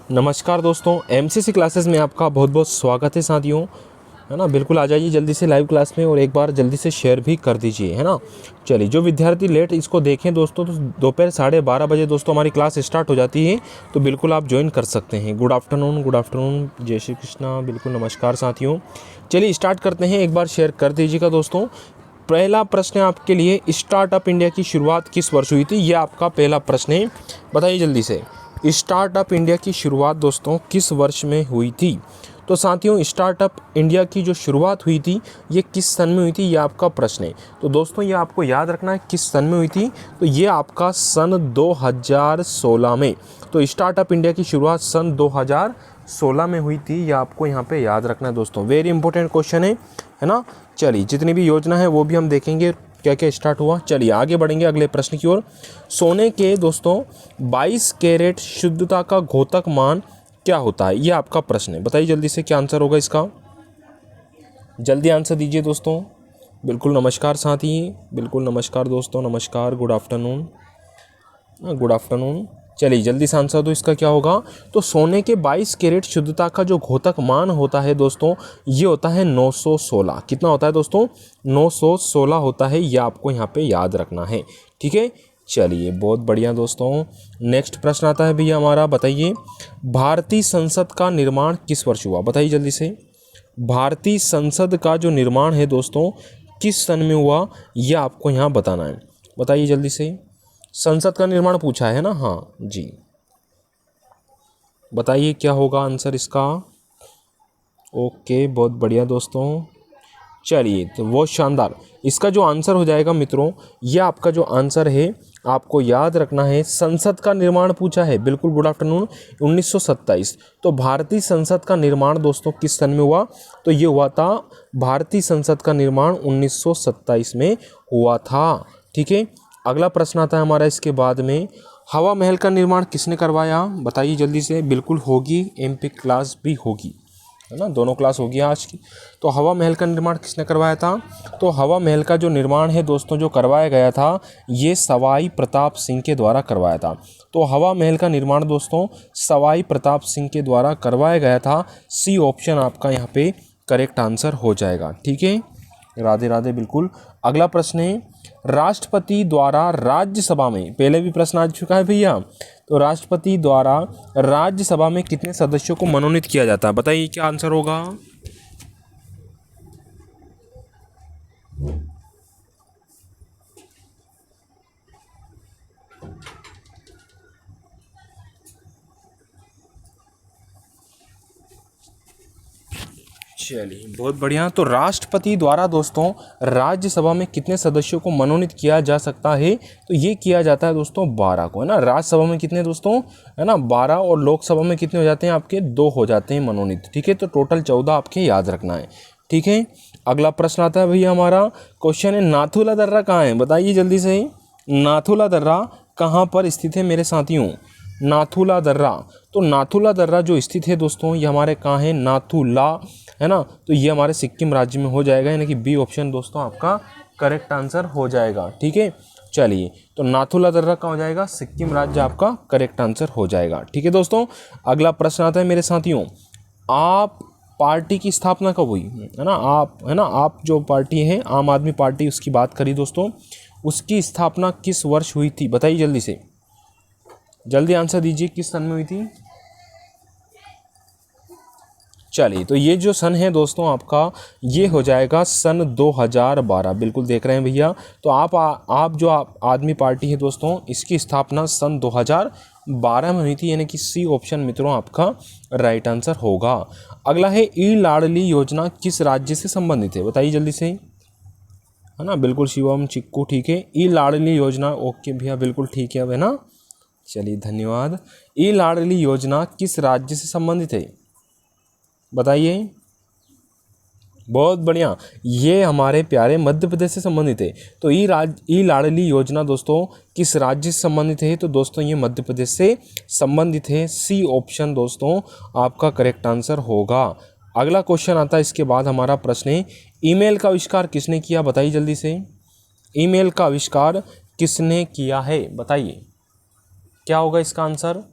नमस्कार दोस्तों, MCC classes में आपका बहुत बहुत स्वागत है साथियों, है ना। बिल्कुल आ जाइए जल्दी से लाइव क्लास में और एक बार जल्दी से शेयर भी कर दीजिए, है ना। चलिए, जो विद्यार्थी लेट इसको देखें दोस्तों, तो दोपहर 12:30 दोस्तों हमारी क्लास स्टार्ट हो जाती है, तो बिल्कुल आप ज्वाइन कर सकते हैं। गुड आफ्टरनून, जय श्री कृष्णा, बिल्कुल नमस्कार साथियों। चलिए स्टार्ट करते हैं, एक बार शेयर कर दीजिएगा दोस्तों। पहला प्रश्न है आपके लिए, स्टार्टअप इंडिया की शुरुआत किस वर्ष हुई थी? ये आपका पहला प्रश्न है, बताइए जल्दी से। स्टार्टअप इंडिया की शुरुआत दोस्तों किस वर्ष में हुई थी? तो साथियों, स्टार्टअप इंडिया की जो शुरुआत हुई थी ये किस सन में हुई थी, ये आपका प्रश्न है। तो दोस्तों ये आपको याद रखना है किस सन में हुई थी, तो ये आपका सन 2016 में। तो स्टार्टअप इंडिया की शुरुआत सन 2016 में हुई थी, ये आपको यहाँ पे याद रखना है दोस्तों। वेरी इंपॉर्टेंट क्वेश्चन है ना। चलिए, जितनी भी योजना है वो भी हम देखेंगे क्या क्या स्टार्ट हुआ। चलिए आगे बढ़ेंगे अगले प्रश्न की ओर। सोने के दोस्तों 22 कैरेट शुद्धता का घोतक मान क्या होता है? ये आपका प्रश्न है, बताइए जल्दी से क्या आंसर होगा इसका। जल्दी आंसर दीजिए दोस्तों। बिल्कुल नमस्कार साथी, बिल्कुल नमस्कार दोस्तों, नमस्कार, गुड आफ्टरनून, गुड आफ्टरनून। चलिए जल्दी से आंसर दो, इसका क्या होगा। तो सोने के 22 कैरेट शुद्धता का जो घोतक मान होता है दोस्तों, ये होता है 916। कितना होता है दोस्तों? 916 होता है, ये आपको यहाँ पे याद रखना है, ठीक है। चलिए बहुत बढ़िया दोस्तों। नेक्स्ट प्रश्न आता है भैया हमारा, बताइए भारतीय संसद का निर्माण किस वर्ष हुआ? बताइए जल्दी से। भारतीय संसद का जो निर्माण है दोस्तों किस सन में हुआ, ये आपको यहाँ बताना है, बताइए जल्दी से। संसद का निर्माण पूछा है ना, हाँ जी, बताइए क्या होगा आंसर इसका। ओके, बहुत बढ़िया दोस्तों। चलिए तो बहुत शानदार, इसका जो आंसर हो जाएगा मित्रों, ये आपका जो आंसर है आपको याद रखना है, संसद का निर्माण पूछा है, बिल्कुल गुड आफ्टरनून, 1927। तो भारतीय संसद का निर्माण दोस्तों किस सन में हुआ? तो ये हुआ था, भारतीय संसद का निर्माण 1927 में हुआ था, ठीक है। अगला प्रश्न आता है हमारा इसके बाद में, हवा महल का निर्माण किसने करवाया? बताइए जल्दी से। बिल्कुल होगी, एमपी क्लास भी होगी, है ना, दोनों क्लास होगी आज की। तो हवा महल का निर्माण किसने करवाया था? तो हवा महल का जो निर्माण है दोस्तों जो करवाया गया था, ये सवाई प्रताप सिंह के द्वारा करवाया था। तो हवा महल का निर्माण दोस्तों सवाई प्रताप सिंह के द्वारा करवाया गया था। सी ऑप्शन आपका यहाँ पे करेक्ट आंसर हो जाएगा, ठीक है। राधे राधे, बिल्कुल। अगला प्रश्न है, राष्ट्रपति द्वारा राज्यसभा में, पहले भी प्रश्न आ चुका है भैया, तो राष्ट्रपति द्वारा राज्यसभा में कितने सदस्यों को मनोनीत किया जाता है? बताइए क्या आंसर होगा। चलिए बहुत बढ़िया। तो राष्ट्रपति द्वारा दोस्तों राज्यसभा में कितने सदस्यों को मनोनीत किया जा सकता है? तो ये किया जाता है दोस्तों 12 को, है ना। राज्यसभा में कितने दोस्तों, है ना, 12, और लोकसभा में कितने हो जाते हैं आपके? 2 हो जाते हैं मनोनीत, ठीक है। तो टोटल 14 आपके याद रखना है, ठीक है। अगला प्रश्न आता है भैया हमारा, क्वेश्चन है, नाथुला दर्रा कहाँ है? बताइए जल्दी से। नाथुला दर्रा कहाँ पर स्थित है मेरे साथियों? नाथुला दर्रा, तो नाथुला दर्रा जो स्थित है दोस्तों, ये हमारे कहाँ है? नाथुला, है ना। तो ये हमारे सिक्किम राज्य में हो जाएगा, यानी कि बी ऑप्शन दोस्तों आपका करेक्ट आंसर हो जाएगा, ठीक है। चलिए, तो नाथुला दर्रा कहाँ हो जाएगा? सिक्किम राज्य आपका करेक्ट आंसर हो जाएगा, ठीक है दोस्तों। अगला प्रश्न आता है मेरे साथियों, आप पार्टी की स्थापना कब हुई? है ना, आप, है ना, आप जो पार्टी है आम आदमी पार्टी, उसकी बात करी दोस्तों, उसकी स्थापना किस वर्ष हुई थी? बताइए जल्दी से, जल्दी आंसर दीजिए, किस सन में हुई थी? चलिए, तो ये जो सन है दोस्तों आपका, ये हो जाएगा सन 2012, बिल्कुल देख रहे हैं भैया। तो आप जो आदमी पार्टी है दोस्तों, इसकी स्थापना सन 2012 में हुई थी, यानी कि सी ऑप्शन मित्रों आपका राइट आंसर होगा। अगला है, ई लाडली योजना किस राज्य से संबंधित है? बताइए जल्दी से, है ना, बिल्कुल शिवम चिक्कू, ठीक है। ई लाडली योजना, ओके भैया, बिल्कुल ठीक है, है ना। चलिए धन्यवाद। ई लाडली योजना किस राज्य से संबंधित है? बताइए। बहुत बढ़िया, ये हमारे प्यारे मध्य प्रदेश से संबंधित है। तो ई लाडली योजना दोस्तों किस राज्य से संबंधित है? तो दोस्तों ये मध्य प्रदेश से संबंधित है। सी ऑप्शन दोस्तों आपका करेक्ट आंसर होगा। अगला क्वेश्चन आता है इसके बाद हमारा प्रश्न है, ईमेल का आविष्कार किसने किया? बताइए जल्दी से। ईमेल का आविष्कार किसने किया है? बताइए क्या होगा इसका आंसर।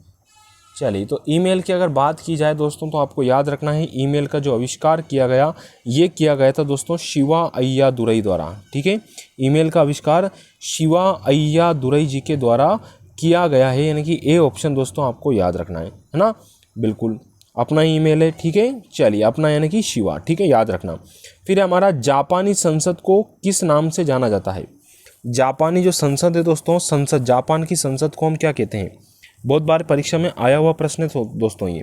चलिए, तो ईमेल की अगर बात की जाए दोस्तों तो आपको याद रखना है ईमेल का जो आविष्कार किया गया, ये किया गया था दोस्तों शिवा अय्यादुरई द्वारा। ठीक है, ईमेल का आविष्कार शिवा अय्यादुरई जी के द्वारा किया गया है, यानी कि ए ऑप्शन दोस्तों आपको याद रखना है ना। बिल्कुल अपना ईमेल है। ठीक है, चलिए अपना यानी कि शिवा, ठीक है, याद रखना। फिर हमारा जापानी संसद को किस नाम से जाना जाता है? जापानी जो संसद है दोस्तों, संसद, जापान की संसद को हम क्या कहते हैं? बहुत बार परीक्षा में आया हुआ प्रश्न है दोस्तों ये।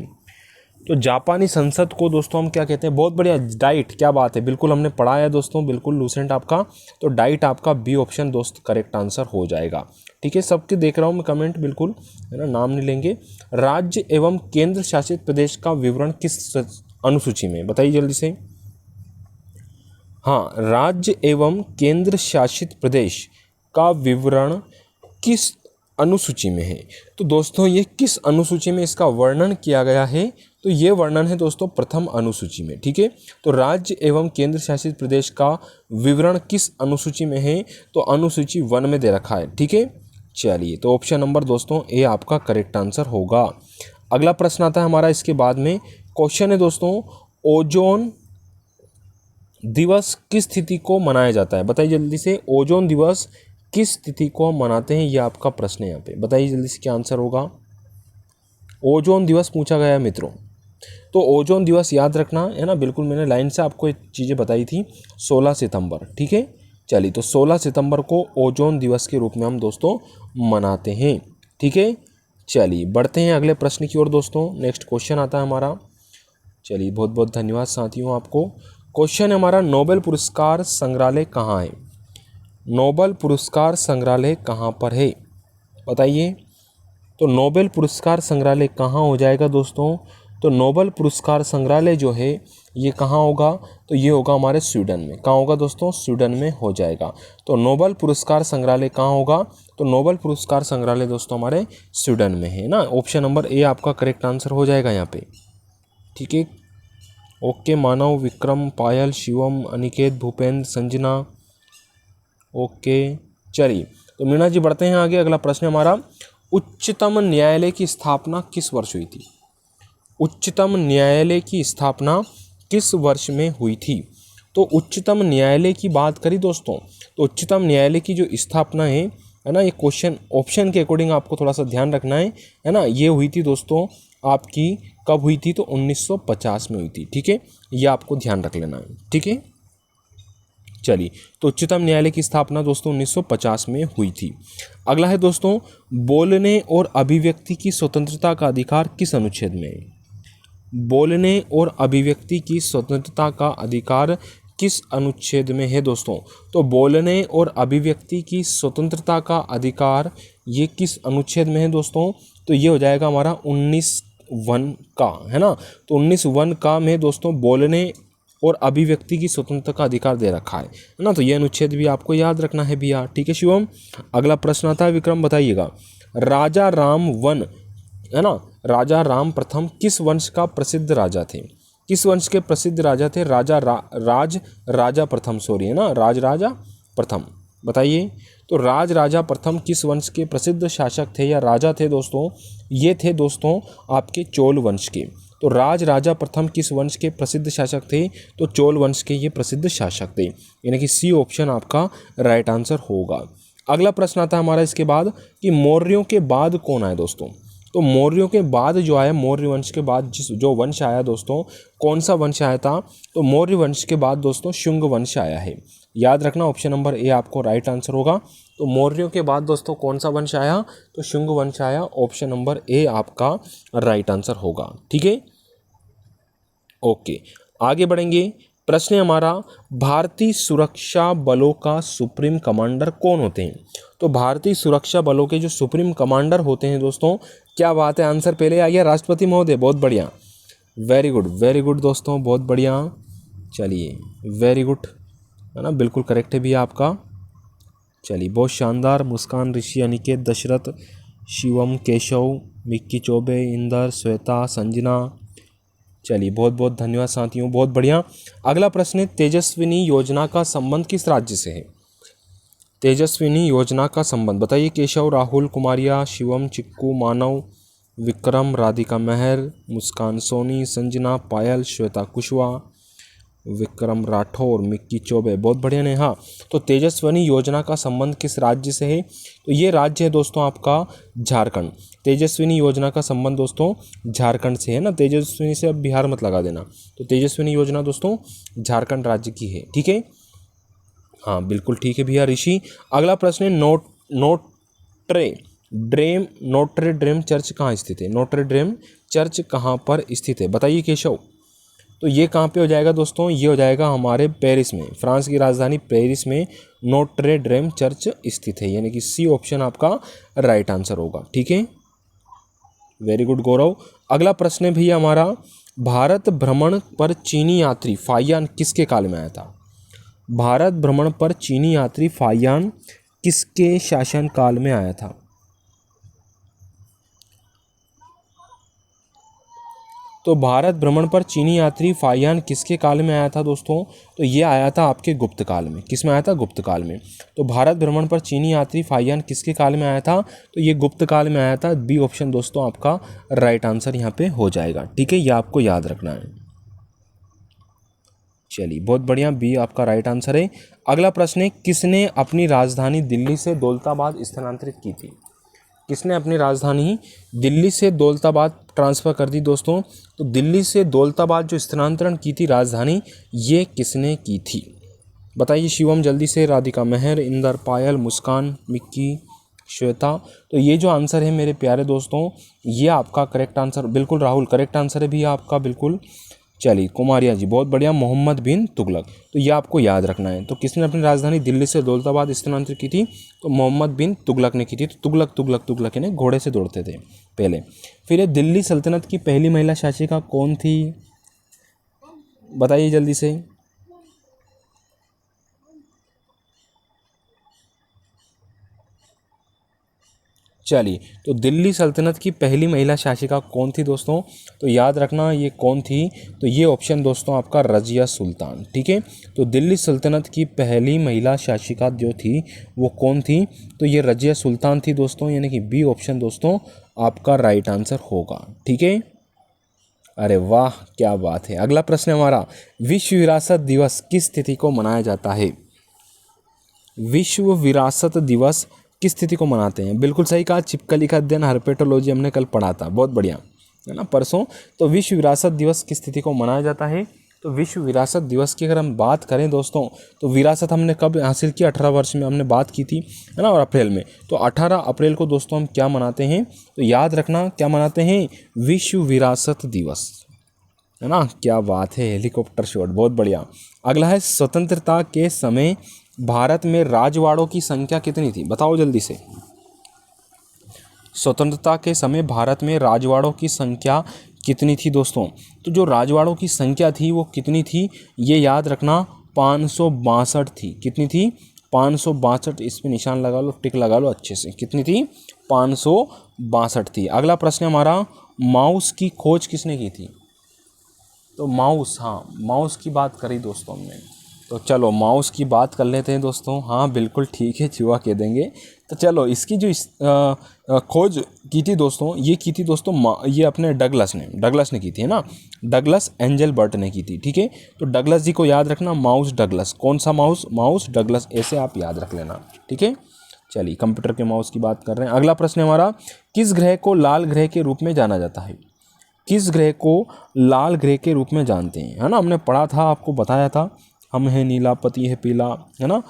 तो जापानी संसद को दोस्तों हम क्या कहते हैं? बहुत बढ़िया, डाइट, क्या बात है, बिल्कुल हमने पढ़ा है दोस्तों, बिल्कुल लूसेंट आपका। तो डाइट आपका बी ऑप्शन दोस्त करेक्ट आंसर हो जाएगा। ठीक है, सबके देख रहा हूँ मैं कमेंट, बिल्कुल है ना, नाम नहीं लेंगे। राज्य एवं केंद्र शासित प्रदेश का विवरण किस अनुसूची में? बताइए जल्दी से। हाँ, राज्य एवं केंद्र शासित प्रदेश का विवरण किस अनुसूची में है? तो दोस्तों ये किस अनुसूची में इसका वर्णन किया गया है? तो ये वर्णन है दोस्तों प्रथम अनुसूची में। ठीक है, तो राज्य एवं केंद्र शासित प्रदेश का विवरण किस अनुसूची में है? तो अनुसूची 1 में दे रखा है। ठीक है, चलिए, तो ऑप्शन नंबर दोस्तों ए आपका करेक्ट आंसर होगा। अगला प्रश्न आता है हमारा इसके बाद में। क्वेश्चन है दोस्तों, ओजोन दिवस किस तिथि को मनाया जाता है? बताइए जल्दी से, ओजोन दिवस किस तिथि को हम मनाते हैं? ये आपका प्रश्न है यहाँ पे, बताइए जल्दी से क्या आंसर होगा। ओजोन दिवस पूछा गया है मित्रों, तो ओजोन दिवस याद रखना है ना, बिल्कुल मैंने लाइन से आपको ये चीज़ें बताई थी। 16 सितंबर। ठीक है, चलिए, तो 16 सितंबर को ओजोन दिवस के रूप में हम दोस्तों मनाते हैं। ठीक है, चलिए बढ़ते हैं अगले प्रश्न की ओर दोस्तों। नेक्स्ट क्वेश्चन आता है हमारा। चलिए, बहुत बहुत धन्यवाद साथियों आपको। क्वेश्चन है हमारा, नोबेल पुरस्कार संग्रहालय कहाँ है? नोबेल पुरस्कार संग्रहालय कहाँ पर है? बताइए। तो नोबेल पुरस्कार संग्रहालय कहाँ हो जाएगा दोस्तों? तो नोबेल पुरस्कार संग्रहालय जो है ये कहाँ होगा? तो ये होगा हमारे स्वीडन में। कहाँ होगा दोस्तों? स्वीडन में हो जाएगा। तो नोबेल पुरस्कार संग्रहालय कहाँ होगा? तो नोबेल पुरस्कार संग्रहालय दोस्तों हमारे स्वीडन में है ना। ऑप्शन नंबर ए आपका करेक्ट आंसर हो जाएगा यहाँ पे। ठीक है, ओके, मानव, विक्रम, पायल, शिवम, अनिकेत, भूपेंद्र, संजना, ओके। चलिए, तो मीना जी बढ़ते हैं आगे। अगला प्रश्न हमारा, उच्चतम न्यायालय की स्थापना किस वर्ष हुई थी? उच्चतम न्यायालय की स्थापना किस वर्ष में हुई थी? तो उच्चतम न्यायालय की बात करी दोस्तों, तो उच्चतम न्यायालय की जो स्थापना है ना, ये क्वेश्चन ऑप्शन के अकॉर्डिंग आपको थोड़ा सा ध्यान रखना है ना। ये हुई थी दोस्तों आपकी, कब हुई थी? तो 1950 में हुई थी। ठीक है, ये आपको ध्यान रख लेना है। ठीक है, चलिए, तो उच्चतम न्यायालय की स्थापना दोस्तों 1950 में हुई थी। अगला है दोस्तों, बोलने और अभिव्यक्ति की स्वतंत्रता का अधिकार किस अनुच्छेद में है? बोलने और अभिव्यक्ति की स्वतंत्रता का अधिकार किस अनुच्छेद में है दोस्तों? तो बोलने और अभिव्यक्ति की स्वतंत्रता का अधिकार ये किस अनुच्छेद में है दोस्तों? तो ये हो जाएगा हमारा 19(1) का, है ना। तो 19(1) का में दोस्तों बोलने और अभिव्यक्ति की स्वतंत्रता का अधिकार दे रखा है ना। तो ये अनुच्छेद भी आपको याद रखना है भैया। ठीक है शिवम, अगला प्रश्न आता है विक्रम, बताइएगा। राजा राम वन, है ना, राजा राम प्रथम किस वंश का प्रसिद्ध राजा थे? किस वंश के प्रसिद्ध राजा थे? राजा प्रथम, सॉरी, है ना, राजा प्रथम। बताइए, तो राजा प्रथम किस वंश के प्रसिद्ध शासक थे या राजा थे दोस्तों? ये थे दोस्तों आपके चोल वंश के। तो राजा प्रथम किस वंश के प्रसिद्ध शासक थे? तो चोल वंश के ये प्रसिद्ध शासक थे, यानी कि सी ऑप्शन आपका राइट आंसर होगा। अगला प्रश्न आता है हमारा इसके बाद कि मौर्यों के बाद कौन आए दोस्तों? तो मौर्यों के बाद जो आया, मौर्य वंश के बाद जो वंश आया दोस्तों, कौन सा वंश आया था? तो मौर्य वंश के बाद दोस्तों शुंग वंश आया है। याद रखना, ऑप्शन नंबर ए आपको राइट आंसर होगा। तो मौर्यों के बाद दोस्तों कौन सा वंश आया? तो शुंग वंश आया। ऑप्शन नंबर ए आपका राइट आंसर होगा। ठीक है, ओके, आगे बढ़ेंगे। प्रश्न है हमारा, भारतीय सुरक्षा बलों का सुप्रीम कमांडर कौन होते हैं? तो भारतीय सुरक्षा बलों के जो सुप्रीम कमांडर होते हैं दोस्तों, क्या बात है, आंसर पहले आ गया, राष्ट्रपति महोदय। बहुत बढ़िया, वेरी गुड दोस्तों, बहुत बढ़िया। चलिए, वेरी गुड, है ना, बिल्कुल करेक्ट है भी आपका। चलिए, बहुत शानदार। मुस्कान, ऋषि, अनिकेत, दशरथ, शिवम, केशव, मिक्की चौबे, इंदर, श्वेता, संजना। चलिए, बहुत बहुत धन्यवाद साथियों, बहुत बढ़िया। अगला प्रश्न है, तेजस्विनी योजना का संबंध किस राज्य से है? तेजस्विनी योजना का संबंध बताइए। केशव, राहुल, कुमारिया, शिवम, चिक्कू, मानव, विक्रम, राधिका महर, मुस्कान सोनी, संजना, पायल, श्वेता कुशवाहा, विक्रम राठौर, मिक्की चौबे। बहुत बढ़िया नेहा। तो तेजस्विनी योजना का संबंध किस राज्य से है? तो ये राज्य है दोस्तों आपका झारखंड। तेजस्विनी योजना का संबंध दोस्तों झारखंड से है ना। तेजस्विनी से अब बिहार मत लगा देना। तो तेजस्विनी योजना दोस्तों झारखंड राज्य की है। ठीक है, हाँ बिल्कुल ठीक है भैया ऋषि। अगला प्रश्न है नोट्रे ड्रेम चर्च कहाँ स्थित है? नोट्रे ड्रेम चर्च कहाँ पर स्थित है? बताइए केशव। तो ये कहाँ पे हो जाएगा दोस्तों? ये हो जाएगा हमारे पेरिस में, फ्रांस की राजधानी पेरिस में नोट्रे ड्रेम चर्च स्थित है, यानी कि सी ऑप्शन आपका राइट आंसर होगा। ठीक है, वेरी गुड गौरव। अगला प्रश्न है भैया हमारा, भारत भ्रमण पर चीनी यात्री फाहियान किसके काल में आया था? भारत भ्रमण पर चीनी यात्री फाहियान किसके शासन काल में आया था? तो भारत भ्रमण पर चीनी यात्री फाहियान किसके काल में आया था दोस्तों? तो ये आया था आपके गुप्त काल में। किस में आया था? गुप्त काल में। तो भारत भ्रमण पर चीनी यात्री फाहियान किसके काल में आया था? तो ये गुप्त काल में आया था। बी ऑप्शन दोस्तों आपका राइट आंसर यहाँ पे हो जाएगा। ठीक है, ये आपको याद रखना है। चलिए बहुत बढ़िया, बी आपका राइट आंसर है। अगला प्रश्न है, किसने अपनी राजधानी दिल्ली से दौलताबाद स्थानांतरित की थी? किसने अपनी राजधानी दिल्ली से दौलताबाद ट्रांसफ़र कर दी दोस्तों? तो दिल्ली से दौलताबाद जो स्थानांतरण की थी राजधानी, ये किसने की थी? बताइए शिवम जल्दी से। राधिका महर, इंदर, पायल, मुस्कान, मिक्की, श्वेता। तो ये जो आंसर है मेरे प्यारे दोस्तों, ये आपका करेक्ट आंसर, बिल्कुल राहुल करेक्ट आंसर है भी आपका बिल्कुल। चलिए कुमारिया जी बहुत बढ़िया, मोहम्मद बिन तुगलक। तो ये आपको याद रखना है। तो किसने अपनी राजधानी दिल्ली से दौलताबाद स्थानांतरित की थी? तो मोहम्मद बिन तुगलक ने की थी। तो तुगलक तुगलक तुगलक यानी घोड़े से दौड़ते थे पहले। फिर ये दिल्ली सल्तनत की पहली महिला शासिका कौन थी? बताइए जल्दी से। चलिए, तो दिल्ली सल्तनत की पहली महिला शासिका कौन थी दोस्तों? तो याद रखना ये कौन थी? तो ये ऑप्शन दोस्तों आपका रजिया सुल्तान। ठीक है, तो दिल्ली सल्तनत की पहली महिला शासिका जो थी वो कौन थी? तो ये रजिया सुल्तान थी दोस्तों, यानी कि बी ऑप्शन दोस्तों आपका राइट आंसर होगा। ठीक है, अरे वाह क्या बात है। अगला प्रश्न हमारा, विश्व विरासत दिवस किस तिथि को मनाया जाता है? विश्व विरासत दिवस किस तिथि को मनाते हैं? बिल्कुल सही कहा, छिपकली का अध्ययन हर्पेटोलॉजी हमने कल पढ़ा था, बहुत बढ़िया है ना, परसों। तो विश्व विरासत दिवस किस तिथि को मनाया जाता है? तो विश्व विरासत दिवस की अगर हम बात करें दोस्तों, तो विरासत हमने कब हासिल की? 18 वर्ष में हमने बात की थी, है ना, और अप्रैल में। तो 18 अप्रैल को दोस्तों हम क्या मनाते हैं? तो याद रखना क्या मनाते हैं? विश्व विरासत दिवस, है ना। क्या बात है, हेलीकॉप्टर शॉट, बहुत बढ़िया। अगला है, स्वतंत्रता के समय भारत में राजवाड़ों की संख्या कितनी थी? बताओ जल्दी से। स्वतंत्रता के समय भारत में राजवाड़ों की संख्या कितनी थी दोस्तों? तो जो राजवाड़ों की संख्या थी वो कितनी थी? ये याद रखना, 562 थी। कितनी थी? 562। इस पर निशान लगा लो, टिक लगा लो अच्छे से। कितनी थी? 562 थी। अगला प्रश्न हमारा, माउस की खोज किसने की थी? तो माउस, हाँ माउस की बात करी दोस्तों हमने। तो चलो माउस की बात कर लेते हैं दोस्तों। हाँ बिल्कुल ठीक है, चूहा कह देंगे। तो चलो इसकी जो खोज की थी दोस्तों, ये की थी दोस्तों ये अपने डगलस ने की थी, है ना। डगलस एंजलबर्ट ने की थी। ठीक है, तो डगलस जी को याद रखना, माउस डगलस। कौन सा माउस? माउस डगलस, ऐसे आप याद रख लेना। ठीक है, चलिए कंप्यूटर के माउस की बात कर रहे हैं। अगला प्रश्न हमारा, किस ग्रह को लाल ग्रह के रूप में जाना जाता है? किस ग्रह को लाल ग्रह के रूप में जानते हैं, है ना। हमने पढ़ा था, आपको बताया था, हम है नीला, पति है पीला, है ना,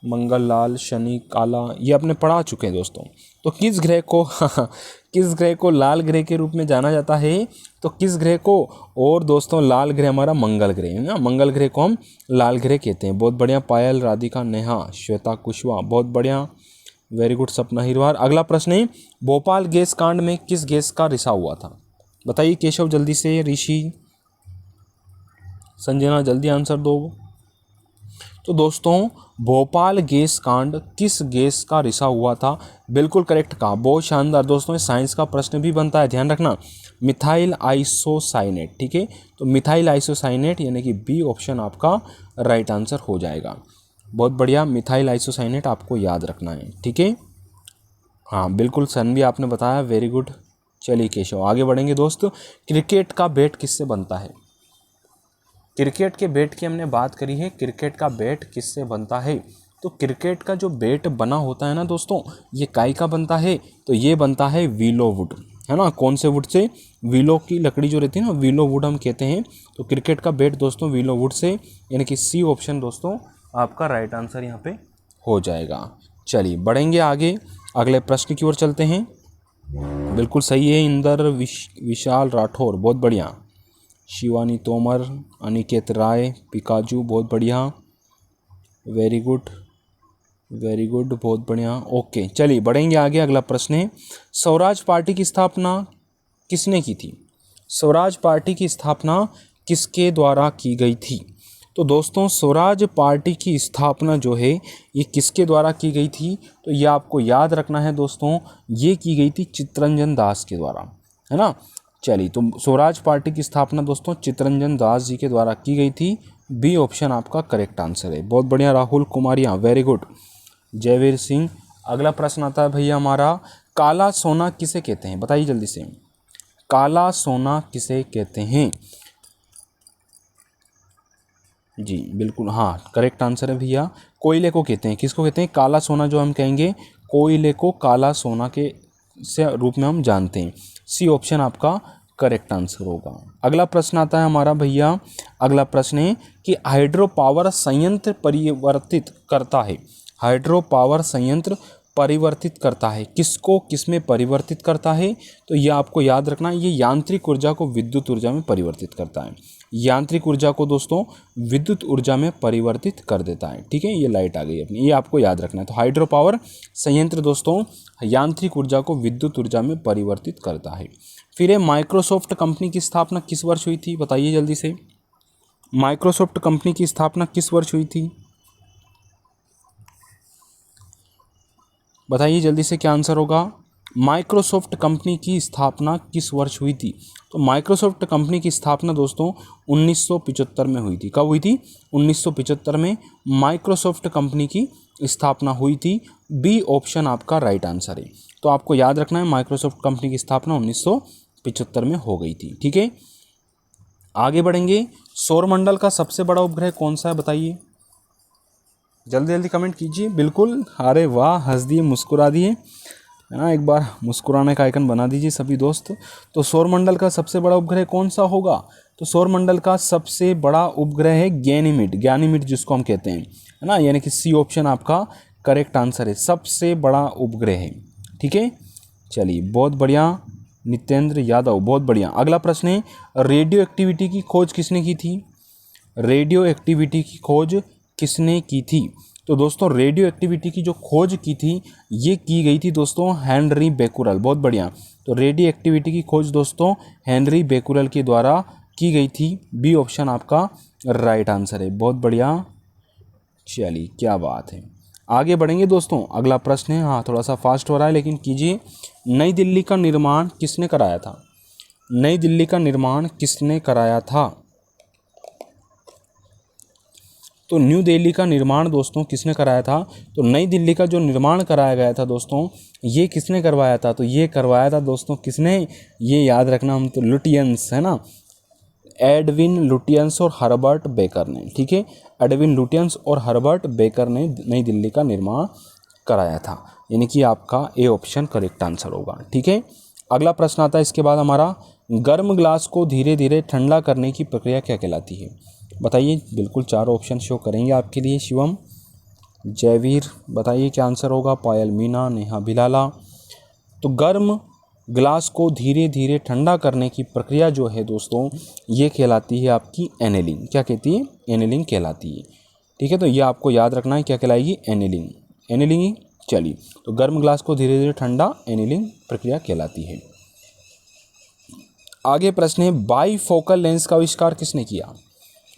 मंगल लाल, शनि काला, ये अपने पढ़ा चुके हैं दोस्तों। तो किस ग्रह को किस ग्रह को लाल ग्रह के रूप में जाना जाता है? तो किस ग्रह को? और दोस्तों लाल ग्रह हमारा मंगल ग्रह है ना, मंगल ग्रह को हम लाल ग्रह कहते हैं। बहुत बढ़िया पायल, राधिका, नेहा, श्वेता कुशवाहा, बहुत बढ़िया, वेरी गुड सपना हिरवार। अगला प्रश्न है, भोपाल गैस कांड में किस गैस का रिसाव हुआ था? बताइए केशव जल्दी से, ऋषि, संजना जल्दी आंसर दो। तो दोस्तों भोपाल गैस कांड किस गैस का रिसाव हुआ था? बिल्कुल करेक्ट कहा, बहुत शानदार दोस्तों। साइंस का प्रश्न भी बनता है, ध्यान रखना, मिथाइल आइसोसाइनेट। ठीक है, तो मिथाइल आइसोसाइनेट यानी कि बी ऑप्शन आपका राइट आंसर हो जाएगा। बहुत बढ़िया, मिथाइल आइसोसाइनेट आपको याद रखना है। ठीक है, हाँ बिल्कुल, सन भी आपने बताया, वेरी गुड। चलिए केशव, आगे बढ़ेंगे दोस्त। क्रिकेट का बैट किससे बनता है? क्रिकेट के बैट की हमने बात करी है, क्रिकेट का बैट किससे बनता है? तो क्रिकेट का जो बैट बना होता है ना दोस्तों, ये काई का बनता है? तो ये बनता है विलो वुड, है ना। कौन से वुड से? विलो की लकड़ी जो रहती है ना, विलो वुड हम कहते हैं। तो क्रिकेट का बैट दोस्तों विलो वुड से, यानी कि सी ऑप्शन दोस्तों आपका राइट आंसर यहाँ पे हो जाएगा। चलिए बढ़ेंगे आगे, अगले प्रश्न की ओर चलते हैं। बिल्कुल सही है, इंदर विशाल राठौर, बहुत बढ़िया। शिवानी तोमर, अनिकेत राय, पिकाजू, बहुत बढ़िया, वेरी गुड वेरी गुड, बहुत बढ़िया। ओके चलिए बढ़ेंगे आगे, अगला प्रश्न है, स्वराज पार्टी की स्थापना किसने की थी? स्वराज पार्टी की स्थापना किसके द्वारा की गई थी? तो दोस्तों स्वराज पार्टी की स्थापना जो है ये किसके द्वारा की गई थी? तो ये आपको याद रखना है दोस्तों, ये की गई थी चित्तरंजन दास के द्वारा, है ना। चलिए, तो स्वराज पार्टी की स्थापना दोस्तों चित्तरंजन दास जी के द्वारा की गई थी। बी ऑप्शन आपका करेक्ट आंसर है। बहुत बढ़िया राहुल कुमारिया, वेरी गुड। जयवीर सिंह, अगला प्रश्न आता है भैया हमारा, काला सोना किसे कहते हैं? बताइए जल्दी से, काला सोना किसे कहते हैं? जी बिल्कुल, हाँ करेक्ट आंसर है भैया, कोयले को कहते हैं। किसको कहते हैं? काला सोना जो हम कहेंगे, कोयले को काला सोना के से रूप में हम जानते हैं। सी ऑप्शन आपका करेक्ट आंसर होगा। अगला प्रश्न आता है हमारा भैया, अगला प्रश्न है कि हाइड्रो पावर संयंत्र परिवर्तित करता है। हाइड्रो पावर संयंत्र परिवर्तित करता है, किसको किसमें परिवर्तित करता है? तो ये आपको याद रखना है, ये यांत्रिक ऊर्जा को विद्युत ऊर्जा में परिवर्तित करता है। यांत्रिक ऊर्जा को दोस्तों विद्युत ऊर्जा में परिवर्तित कर देता है। ठीक है, ये लाइट आ गई अपनी, ये आपको याद रखना है। तो हाइड्रो पावर संयंत्र दोस्तों यांत्रिक ऊर्जा को विद्युत ऊर्जा में परिवर्तित करता है। फिर है माइक्रोसॉफ्ट कंपनी की स्थापना किस वर्ष हुई थी? बताइए जल्दी से, माइक्रोसॉफ्ट कंपनी की स्थापना किस वर्ष हुई थी? बताइए जल्दी से, क्या आंसर होगा? माइक्रोसॉफ्ट कंपनी की स्थापना किस वर्ष हुई थी? तो माइक्रोसॉफ्ट कंपनी की स्थापना दोस्तों 1975 में हुई थी। कब हुई थी? 1975 में माइक्रोसॉफ्ट कंपनी की स्थापना हुई थी। बी ऑप्शन आपका राइट आंसर है। तो आपको याद रखना है, माइक्रोसॉफ्ट कंपनी की स्थापना 1975 में हो गई थी। ठीक है, आगे बढ़ेंगे। सौरमंडल का सबसे बड़ा उपग्रह कौन सा है? बताइए जल्दी जल्दी कमेंट कीजिए। बिल्कुल, अरे वाह, हंस दिए, मुस्कुरा दिए, है ना। एक बार मुस्कुराने का आइकन बना दीजिए सभी दोस्त। तो सौरमंडल का सबसे बड़ा उपग्रह कौन सा होगा? तो सौरमंडल का सबसे बड़ा उपग्रह है गैनीमेड, गैनीमेड जिसको हम कहते हैं, है ना, यानी कि सी ऑप्शन आपका करेक्ट आंसर है, सबसे बड़ा उपग्रह है। ठीक है, चलिए बहुत बढ़िया, नितेंद्र यादव, बहुत बढ़िया। अगला प्रश्न है, रेडियो एक्टिविटी की खोज किसने की थी? रेडियो एक्टिविटी की खोज किसने की थी? तो दोस्तों रेडियो एक्टिविटी की जो खोज की थी ये की गई थी दोस्तों हेनरी बेकुरल, बहुत बढ़िया। तो रेडियो एक्टिविटी की खोज दोस्तों हेनरी बेकुरल के द्वारा की गई थी। बी ऑप्शन आपका राइट आंसर है, बहुत बढ़िया। चलिए क्या बात है, आगे बढ़ेंगे दोस्तों। अगला प्रश्न है, हाँ थोड़ा सा फास्ट हो रहा है लेकिन कीजिए। नई दिल्ली का निर्माण किसने कराया था? नई दिल्ली का निर्माण किसने कराया था? तो न्यू दिल्ली का निर्माण दोस्तों किसने कराया था? तो नई दिल्ली का जो निर्माण कराया गया था दोस्तों, ये किसने करवाया था? तो ये करवाया था दोस्तों किसने? ये याद रखना, हम तो लुटियंस, है ना, एडविन लुटियंस और हर्बर्ट बेकर ने। ठीक है, एडविन लुटियंस और हर्बर्ट बेकर ने नई दिल्ली का निर्माण कराया था, यानी कि आपका ए ऑप्शन करेक्ट आंसर होगा। ठीक है, अगला प्रश्न आता है इसके बाद हमारा, गर्म ग्लास को धीरे धीरे ठंडा करने की प्रक्रिया क्या कहलाती है? बताइए, बिल्कुल चार ऑप्शन शो करेंगे आपके लिए। शिवम, जयवीर, बताइए क्या आंसर होगा? पायल मीना, नेहा बिलाला। तो गर्म ग्लास को धीरे धीरे ठंडा करने की प्रक्रिया जो है दोस्तों ये कहलाती है आपकी एनेलिंग। क्या कहती है? एनेलिंग कहलाती है। ठीक है, तो ये आपको याद रखना है, क्या कहलाएगी? एनेलिंग, एनेलिंग ही। चलिए, तो गर्म ग्लास को धीरे धीरे ठंडा एनेलिंग प्रक्रिया कहलाती है। आगे प्रश्न है, बाईफोकल लेंस का आविष्कार किसने किया?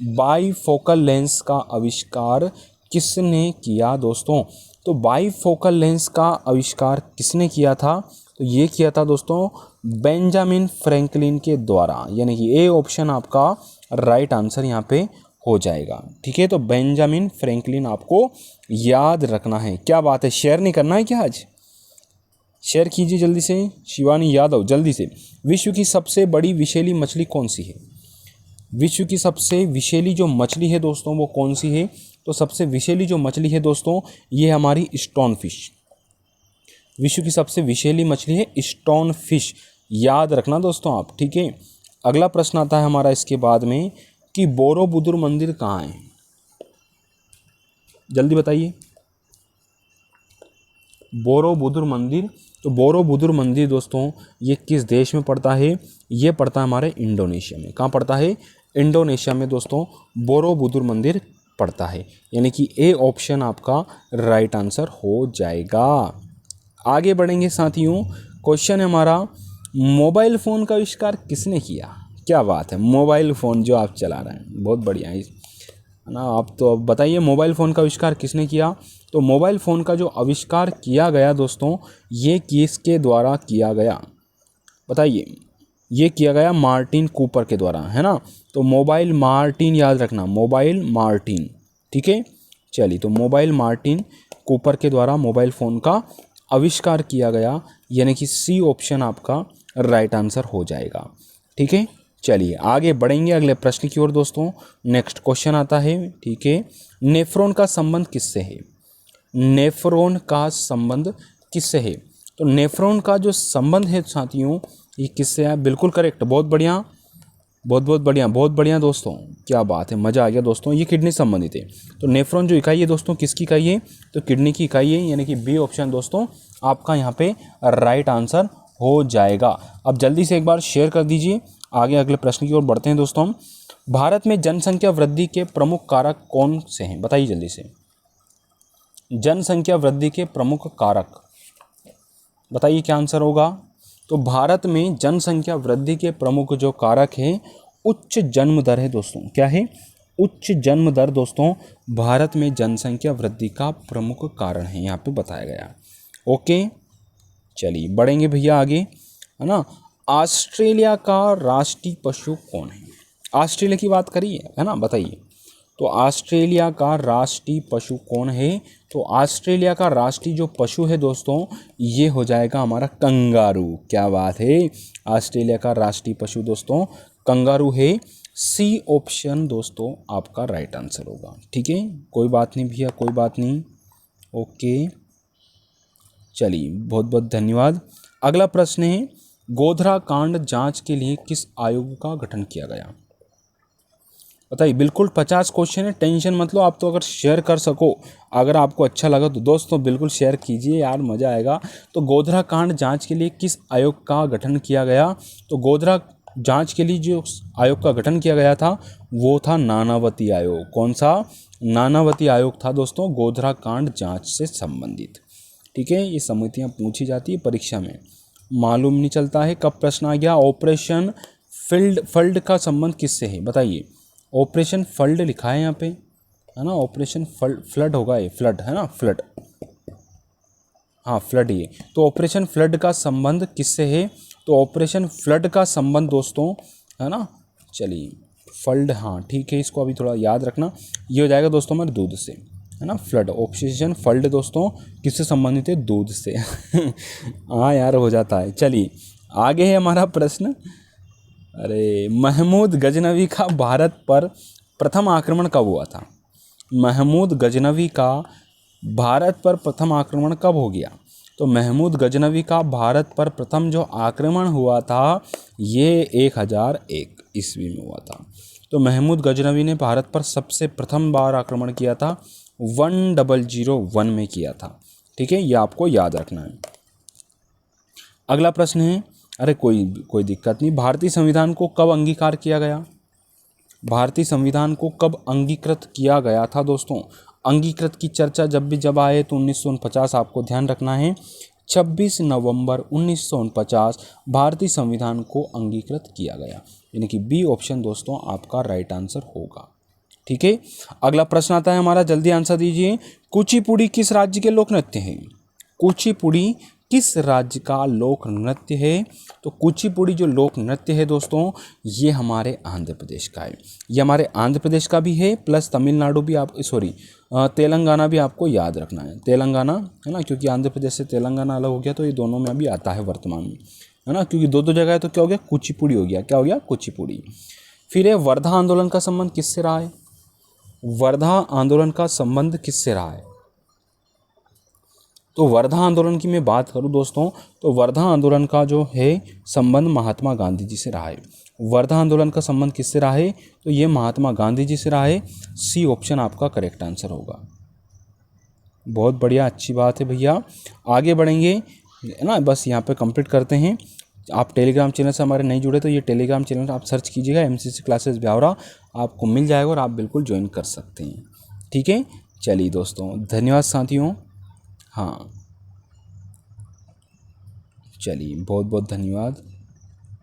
बाईफोकल लेंस का आविष्कार किसने किया दोस्तों? तो बाईफोकल लेंस का आविष्कार किसने किया था? तो ये किया था दोस्तों बेंजामिन फ्रैंकलिन के द्वारा, यानी कि ए ऑप्शन आपका राइट आंसर यहाँ पे हो जाएगा। ठीक है, तो बेंजामिन फ्रैंकलिन आपको याद रखना है। क्या बात है, शेयर नहीं करना है क्या? आज शेयर कीजिए जल्दी से। शिवानी यादव जल्दी से। विश्व की सबसे बड़ी विषैली मछली कौन सी है? विश्व की सबसे विषैली जो मछली है दोस्तों वो कौन सी है? तो सबसे विषैली जो मछली है दोस्तों ये हमारी स्टोन फिश। विश्व की सबसे विषैली मछली है स्टोन फिश, याद रखना दोस्तों आप, ठीक है। अगला प्रश्न आता है हमारा इसके बाद में कि बोरोबुदुर मंदिर कहाँ है? जल्दी बताइए। बोरोबुदुर मंदिर, तो बोरोबुदुर मंदिर दोस्तों ये किस देश में पड़ता है? ये पड़ता है हमारे इंडोनेशिया में। कहाँ पड़ता है? इंडोनेशिया में दोस्तों बोरोबुदुर मंदिर पड़ता है, यानी कि ए ऑप्शन आपका राइट आंसर हो जाएगा। आगे बढ़ेंगे साथियों। क्वेश्चन है हमारा, मोबाइल फ़ोन का आविष्कार किसने किया? क्या बात है, मोबाइल फ़ोन जो आप चला रहे हैं, बहुत बढ़िया है ना। आप तो अब बताइए मोबाइल फ़ोन का आविष्कार किसने किया? तो मोबाइल फ़ोन का जो आविष्कार किया गया दोस्तों ये किसके द्वारा किया गया? बताइए। ये किया गया मार्टिन कूपर के द्वारा, है ना। तो मोबाइल मार्टिन, याद रखना, मोबाइल मार्टिन, ठीक है। चलिए, तो मोबाइल मार्टिन कूपर के द्वारा मोबाइल फ़ोन का आविष्कार किया गया, यानी कि सी ऑप्शन आपका राइट आंसर हो जाएगा, ठीक है। चलिए आगे बढ़ेंगे अगले प्रश्न की ओर दोस्तों। नेक्स्ट क्वेश्चन आता है, ठीक है। नेफ्रॉन का संबंध किससे है? नेफ्रॉन का संबंध किससे है? तो नेफ्रॉन का जो संबंध है साथियों ये किससे है? बिल्कुल करेक्ट, बहुत बढ़िया, बहुत बहुत बढ़िया, बहुत बढ़िया दोस्तों, क्या बात है, मज़ा आ गया दोस्तों। ये किडनी संबंधित है। तो नेफ्रॉन जो इकाई है दोस्तों किसकी इकाई है? तो किडनी की इकाई है, यानी कि बी ऑप्शन दोस्तों आपका यहाँ पे राइट आंसर हो जाएगा। अब जल्दी से एक बार शेयर कर दीजिए। आगे अगले प्रश्न की ओर बढ़ते हैं दोस्तों हम। भारत में जनसंख्या वृद्धि के प्रमुख कारक कौन से हैं? बताइए जल्दी से। जनसंख्या वृद्धि के प्रमुख कारक बताइए क्या आंसर होगा? तो भारत में जनसंख्या वृद्धि के प्रमुख जो कारक हैं उच्च जन्म दर है दोस्तों। क्या है? उच्च जन्म दर दोस्तों भारत में जनसंख्या वृद्धि का प्रमुख कारण है, यहाँ पे बताया गया। ओके, चलिए बढ़ेंगे भैया आगे, है ना। ऑस्ट्रेलिया का राष्ट्रीय पशु कौन है? ऑस्ट्रेलिया की बात करिए, है ना, बताइए। तो ऑस्ट्रेलिया का राष्ट्रीय पशु कौन है? तो ऑस्ट्रेलिया का राष्ट्रीय जो पशु है दोस्तों ये हो जाएगा हमारा कंगारू। क्या बात है, ऑस्ट्रेलिया का राष्ट्रीय पशु दोस्तों कंगारू है। सी ऑप्शन दोस्तों आपका राइट आंसर होगा, ठीक है। कोई बात नहीं भैया, कोई बात नहीं। ओके, चलिए बहुत बहुत धन्यवाद। अगला प्रश्न है, गोधरा कांड जांच के लिए किस आयोग का गठन किया गया? बताइए। बिल्कुल 50 क्वेश्चन है, टेंशन मत लो। आप तो अगर शेयर कर सको, अगर आपको अच्छा लगा तो दोस्तों बिल्कुल शेयर कीजिए यार, मज़ा आएगा। तो गोधरा कांड जांच के लिए किस आयोग का गठन किया गया? तो गोधरा जांच के लिए जो आयोग का गठन किया गया था वो था नानावती आयोग। कौन सा? नानावती आयोग था दोस्तों गोधरा कांड जाँच से संबंधित, ठीक है। ये समितियाँ पूछी जाती है परीक्षा में, मालूम नहीं चलता है कब प्रश्न आ गया। ऑपरेशन फ्लड का संबंध किससे है? बताइए। ऑपरेशन फ्लड लिखा है यहाँ पे, है ना। ऑपरेशन फ्लड होगा, ये फ्लड है ना, फ्लड, हाँ फ्लड ये। तो ऑपरेशन फ्लड का संबंध किससे है? तो ऑपरेशन फ्लड का संबंध दोस्तों, है ना, चलिए फ्लड, हाँ ठीक है, इसको अभी थोड़ा याद रखना। ये हो जाएगा दोस्तों हमारे दूध से, है ना। फ्लड, ऑपरेशन फ्लड दोस्तों किससे संबंधित है? दूध से। हाँ यार हो जाता है। चलिए आगे है हमारा प्रश्न। अरे, महमूद गजनवी का भारत पर प्रथम आक्रमण कब हुआ था? महमूद गजनवी का भारत पर प्रथम आक्रमण कब हो गया? तो महमूद गजनवी का भारत पर प्रथम जो आक्रमण हुआ था ये 1001 ईस्वी में हुआ था। तो महमूद गजनवी ने भारत पर सबसे प्रथम बार आक्रमण किया था 1001 में किया था, ठीक है, ये आपको याद रखना है। अगला प्रश्न है, अरे कोई दिक्कत नहीं। भारतीय संविधान को कब अंगीकार किया गया? भारतीय संविधान को कब अंगीकृत किया गया था दोस्तों? अंगीकृत की चर्चा जब आए तो 1949 आपको ध्यान रखना है। 26 नवंबर 1949 भारतीय संविधान को अंगीकृत किया गया, यानी कि बी ऑप्शन दोस्तों आपका राइट आंसर होगा, ठीक है। अगला प्रश्न आता है हमारा, जल्दी आंसर दीजिए। कुचिपुड़ी किस राज्य के लोक नृत्य हैं? कुचिपुड़ी किस राज्य का लोक नृत्य है? तो कुचिपुड़ी जो लोक नृत्य है दोस्तों, ये हमारे आंध्र प्रदेश का है। ये हमारे आंध्र प्रदेश का भी है, प्लस तमिलनाडु भी, आप सॉरी तेलंगाना भी आपको याद रखना है। तेलंगाना है ना, क्योंकि आंध्र प्रदेश से तेलंगाना अलग हो गया, तो ये दोनों में अभी आता है वर्तमान में, है ना, क्योंकि दो दो जगह है, तो क्या हो गया, कुचिपुड़ी हो गया। क्या हो गया? कुचिपुड़ी। फिर है वर्धा आंदोलन का संबंध किससे रहा है? वर्धा आंदोलन का संबंध किससे रहा है? तो वर्धा आंदोलन की मैं बात करूं दोस्तों, तो वर्धा आंदोलन का जो है संबंध महात्मा गांधी जी से रहा है। वर्धा आंदोलन का संबंध किससे रहा है? तो ये महात्मा गांधी जी से रहा है। सी ऑप्शन आपका करेक्ट आंसर होगा। बहुत बढ़िया, अच्छी बात है भैया। आगे बढ़ेंगे, है ना, बस यहाँ पे कंप्लीट करते हैं। आप टेलीग्राम चैनल से हमारे नहीं जुड़े तो ये टेलीग्राम चैनल आप सर्च कीजिएगा, एमसीसी क्लासेस ब्यावरा, आपको मिल जाएगा और आप बिल्कुल ज्वाइन कर सकते हैं। ठीक है, चलिए दोस्तों, धन्यवाद साथियों। हाँ, चलिए, बहुत बहुत धन्यवाद।